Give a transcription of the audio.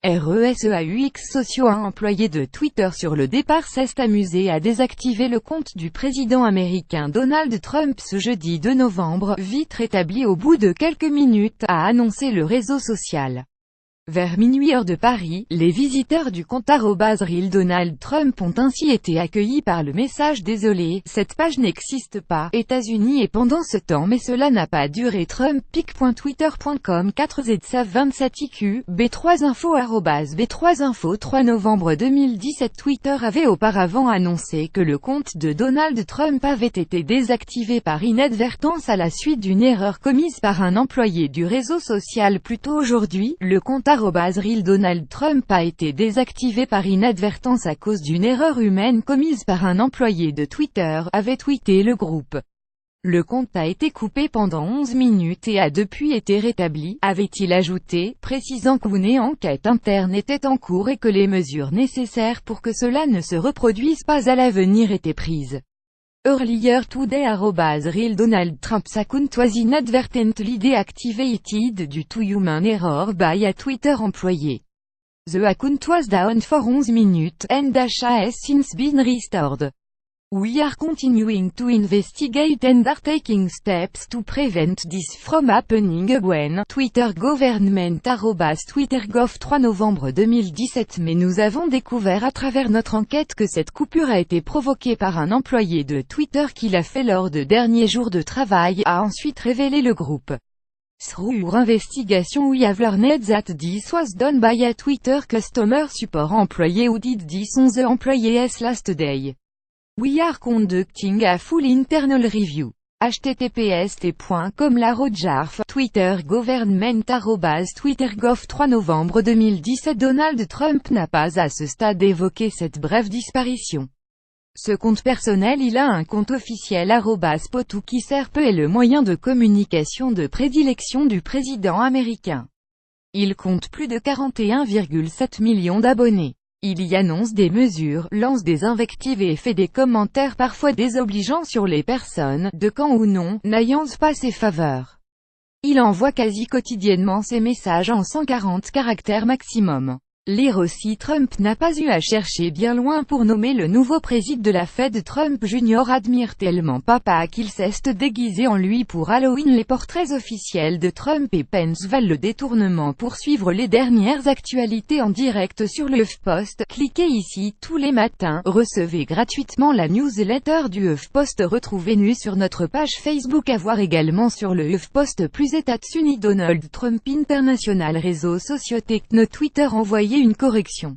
RESEAUX sociaux. Un employé de Twitter sur le départ s'est amusé à désactiver le compte du président américain Donald Trump ce jeudi 2 novembre, vite rétabli au bout de quelques minutes, a annoncé le réseau social. Vers minuit heure de Paris, les visiteurs du compte @real Donald Trump ont ainsi été accueillis par le message « Désolé, cette page n'existe pas, États-Unis » et pendant ce temps mais cela n'a pas duré. Trump.twitter.com 4ZSAV27IQ, B3Info @B3Info 3 novembre 2017. Twitter avait auparavant annoncé que le compte de Donald Trump avait été désactivé par inadvertance à la suite d'une erreur commise par un employé du réseau social. Plus tôt aujourd'hui, le compte @real Donald Trump a été désactivé par inadvertance à cause d'une erreur humaine commise par un employé de Twitter, avait tweeté le groupe. Le compte a été coupé pendant 11 minutes et a depuis été rétabli, avait-il ajouté, précisant qu'une enquête interne était en cours et que les mesures nécessaires pour que cela ne se reproduise pas à l'avenir étaient prises. Earlier today @real Donald Trump's account was inadvertently deactivated due to human error by a Twitter employee. The account was down for 11 minutes, and has since been restored. We are continuing to investigate and are taking steps to prevent this from happening again. Twitter Government @TwitterGov 3 novembre 2017. Mais nous avons découvert à travers notre enquête que cette coupure a été provoquée par un employé de Twitter qui l'a fait lors de derniers jours de travail, a ensuite révélé le groupe. Through our investigation we have learned that this was done by a Twitter customer support employee who did this on the employee's last day. We are conducting a full internal review. https://t.com/Rojarf, Twitter Government @TwitterGov 3 novembre 2017. Donald Trump n'a pas à ce stade évoqué cette brève disparition. Ce compte personnel, il a un compte officiel @POTU qui sert peu est le moyen de communication de prédilection du président américain. Il compte plus de 41,7 millions d'abonnés. Il y annonce des mesures, lance des invectives et fait des commentaires parfois désobligeants sur les personnes, de camp ou non, n'ayant pas ses faveurs. Il envoie quasi quotidiennement ses messages en 140 caractères maximum. Lire aussi. Trump n'a pas eu à chercher bien loin pour nommer le nouveau président de la Fed. Trump Jr. admire tellement papa qu'il s'est déguisé en lui pour Halloween. Les portraits officiels de Trump et Pence valent le détournement. Pour suivre les dernières actualités en direct sur le HuffPost, cliquez ici. Tous les matins, recevez gratuitement la newsletter du HuffPost. Retrouvez-nous sur notre page Facebook. À voir également sur le HuffPost. Plus États-Unis. Donald Trump International. Réseaux sociaux techno. Twitter. Envoyez une correction.